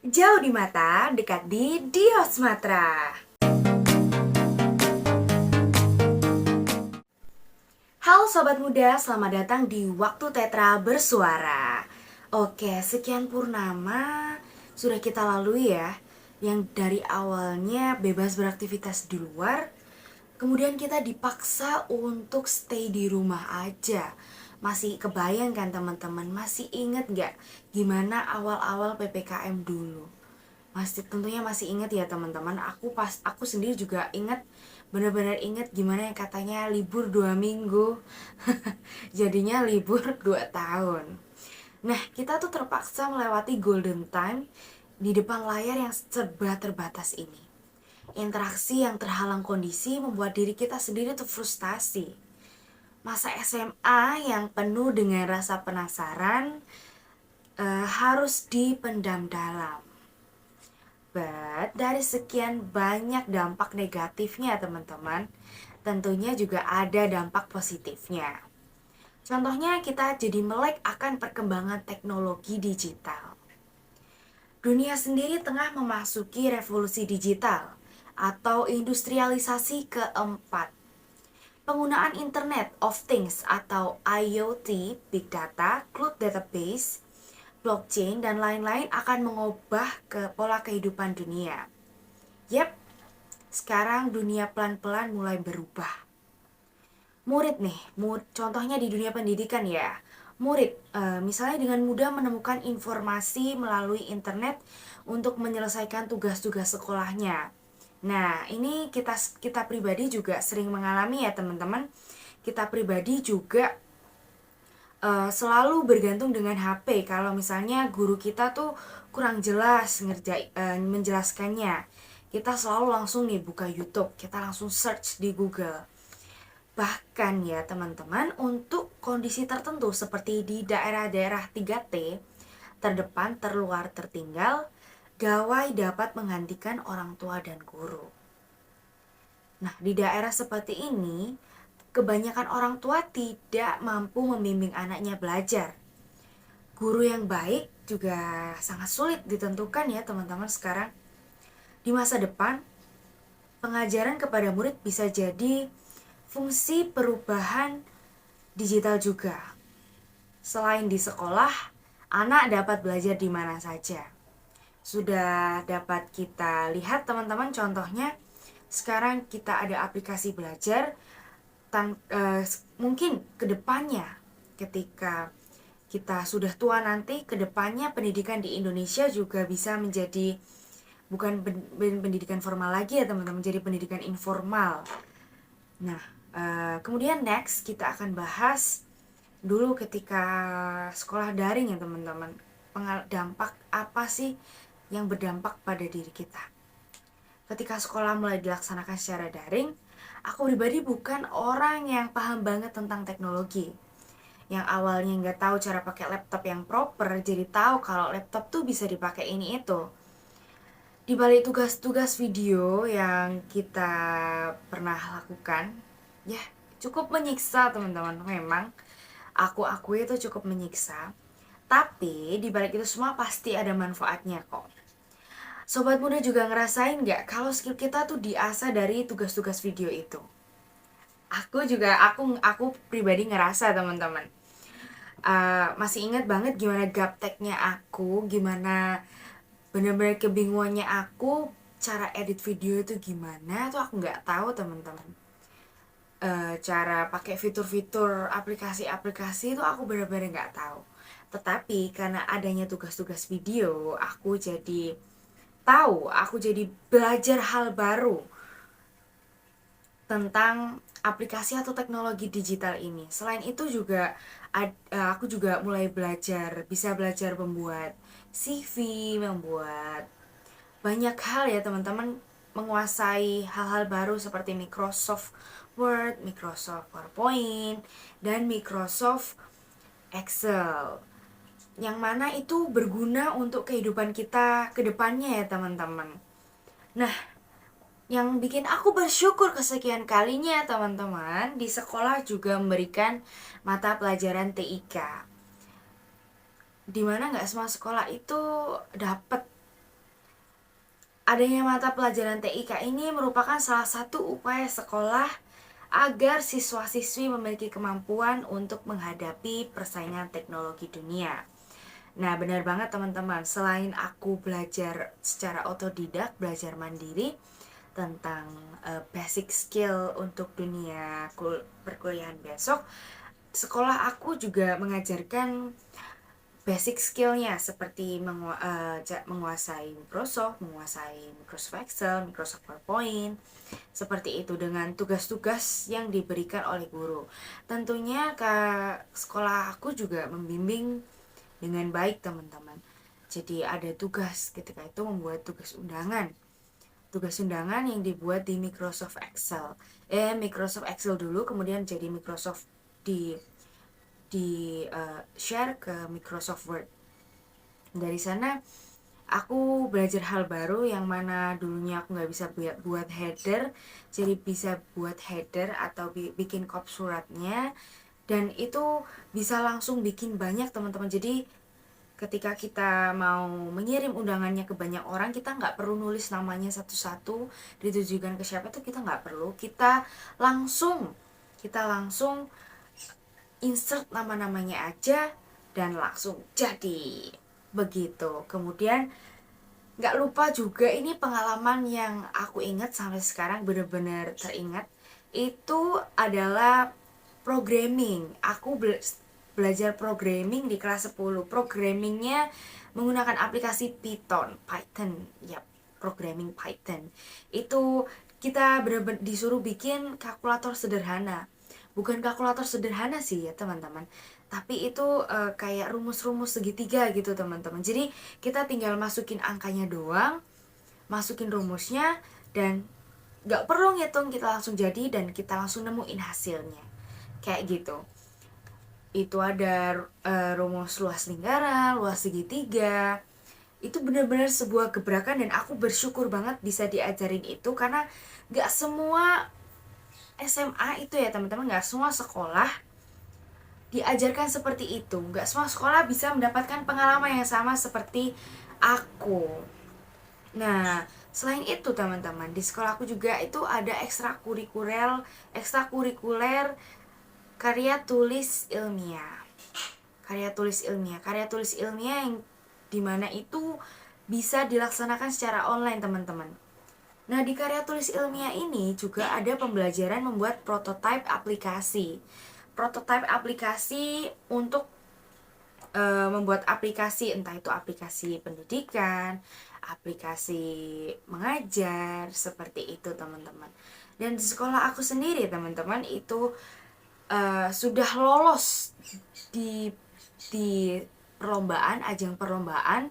Jauh di mata, dekat di Dios Matra. Halo sobat muda, selamat datang di Waktu Tetra Bersuara. Oke, sekian purnama sudah kita lalui ya. Yang dari awalnya bebas beraktivitas di luar, kemudian kita dipaksa untuk stay di rumah aja. Masih kebayang kan teman-teman? Masih inget gak gimana awal-awal PPKM dulu? Tentunya masih ingat ya teman-teman. Aku sendiri juga ingat, benar-benar ingat gimana yang katanya libur 2 minggu jadinya libur 2 tahun. Nah, kita tuh terpaksa melewati golden time di depan layar yang serba terbatas ini. Interaksi yang terhalang kondisi membuat diri kita sendiri tuh frustasi. Masa SMA yang penuh dengan rasa penasaran harus dipendam dalam. But dari sekian banyak dampak negatifnya teman-teman, tentunya juga ada dampak positifnya. Contohnya kita jadi melek akan perkembangan teknologi digital. Dunia sendiri tengah memasuki revolusi digital atau industrialisasi keempat. Penggunaan Internet of Things atau IoT, Big Data, Cloud Database, blockchain, dan lain-lain akan mengubah ke pola kehidupan dunia. Yep, sekarang dunia pelan-pelan mulai berubah. Murid nih, contohnya di dunia pendidikan ya. Murid, misalnya dengan mudah menemukan informasi melalui internet untuk menyelesaikan tugas-tugas sekolahnya. Nah, ini kita pribadi juga sering mengalami ya teman-teman. Kita pribadi juga selalu bergantung dengan HP. Kalau misalnya guru kita tuh kurang jelas menjelaskannya, kita selalu langsung nih buka YouTube, kita langsung search di Google. Bahkan ya teman-teman, untuk kondisi tertentu seperti di daerah-daerah 3T, terdepan, terluar, tertinggal, gawai dapat menggantikan orang tua dan guru. Nah, di daerah seperti ini, kebanyakan orang tua tidak mampu membimbing anaknya belajar. Guru yang baik juga sangat sulit ditentukan ya teman-teman sekarang. Di masa depan, pengajaran kepada murid bisa jadi fungsi perubahan digital juga. Selain di sekolah, anak dapat belajar di mana saja. Sudah dapat kita lihat teman-teman contohnya, sekarang kita ada aplikasi belajar, mungkin kedepannya ketika kita sudah tua nanti, kedepannya pendidikan di Indonesia juga bisa menjadi bukan pendidikan formal lagi ya teman-teman, jadi pendidikan informal. Nah, kemudian next kita akan bahas dulu ketika sekolah daring ya teman-teman. Dampak apa sih yang berdampak pada diri kita? Ketika sekolah mulai dilaksanakan secara daring, aku pribadi bukan orang yang paham banget tentang teknologi. Yang awalnya nggak tahu cara pakai laptop yang proper, jadi tahu kalau laptop tuh bisa dipakai ini itu. Di balik tugas-tugas video yang kita pernah lakukan, ya cukup menyiksa teman-teman. Memang aku akui itu cukup menyiksa. Tapi di balik itu semua pasti ada manfaatnya kok. Sobat muda juga ngerasain nggak kalau skill kita tuh diasah dari tugas-tugas video itu? Aku pribadi ngerasa teman-teman. Masih ingat banget gimana gapteknya aku, gimana bener-bener kebingungannya aku cara edit video itu gimana tuh aku nggak tahu teman-teman. Cara pakai fitur-fitur aplikasi-aplikasi itu aku bener-bener nggak tahu. Tetapi karena adanya tugas-tugas video, aku jadi tahu, aku jadi belajar hal baru tentang aplikasi atau teknologi digital ini. Selain itu juga aku juga mulai bisa belajar membuat CV, membuat banyak hal ya teman-teman, menguasai hal-hal baru seperti Microsoft Word, Microsoft PowerPoint, dan Microsoft Excel. Yang mana itu berguna untuk kehidupan kita ke depannya ya teman-teman. Nah, yang bikin aku bersyukur kesekian kalinya teman-teman, di sekolah juga memberikan mata pelajaran TIK. Dimana nggak semua sekolah itu dapat Adanya mata pelajaran TIK ini merupakan salah satu upaya sekolah agar siswa-siswi memiliki kemampuan untuk menghadapi persaingan teknologi dunia. Nah, benar banget teman-teman. Selain aku belajar secara otodidak, belajar mandiri tentang basic skill untuk dunia perkuliahan besok, sekolah aku juga mengajarkan basic skillnya seperti menguasai Microsoft, menguasai Microsoft Excel, Microsoft PowerPoint, seperti itu dengan tugas-tugas yang diberikan oleh guru. Tentunya ke sekolah aku juga membimbing dengan baik teman-teman. Jadi ada tugas ketika itu membuat tugas undangan. Tugas undangan yang dibuat di Microsoft Excel. Microsoft Excel dulu, kemudian jadi Microsoft di share ke Microsoft Word. Dari sana aku belajar hal baru yang mana dulunya aku nggak bisa buat header, jadi bisa buat header atau bikin kop suratnya, dan itu bisa langsung bikin banyak teman-teman. Jadi ketika kita mau mengirim undangannya ke banyak orang, kita nggak perlu nulis namanya satu-satu ditujukan ke siapa, itu kita nggak perlu, kita langsung insert nama-namanya aja dan langsung jadi begitu. Kemudian gak lupa juga, ini pengalaman yang aku ingat sampai sekarang, bener-bener teringat, itu adalah programming. Aku belajar programming di kelas 10. Programmingnya menggunakan aplikasi Python, ya, programming Python. Itu kita bener-bener disuruh bikin kalkulator sederhana. Bukan kalkulator sederhana sih ya teman-teman, tapi itu kayak rumus-rumus segitiga gitu teman-teman. Jadi kita tinggal masukin angkanya doang, masukin rumusnya, dan gak perlu ngitung, kita langsung jadi dan kita langsung nemuin hasilnya kayak gitu. Itu ada rumus luas lingkaran, luas segitiga. Itu benar-benar sebuah gebrakan dan aku bersyukur banget bisa diajarin itu, karena gak semua SMA itu ya teman-teman, gak semua sekolah diajarkan seperti itu. Gak semua sekolah bisa mendapatkan pengalaman yang sama seperti aku. Nah, selain itu teman-teman, di sekolah aku juga itu ada ekstrakurikuler karya tulis ilmiah. Karya tulis ilmiah yang dimana itu bisa dilaksanakan secara online teman-teman. Nah, di karya tulis ilmiah ini juga ada pembelajaran membuat prototipe aplikasi. Prototipe aplikasi untuk membuat aplikasi, entah itu aplikasi pendidikan, aplikasi mengajar, seperti itu teman-teman. Dan di sekolah aku sendiri teman-teman itu sudah lolos di perlombaan, ajang perlombaan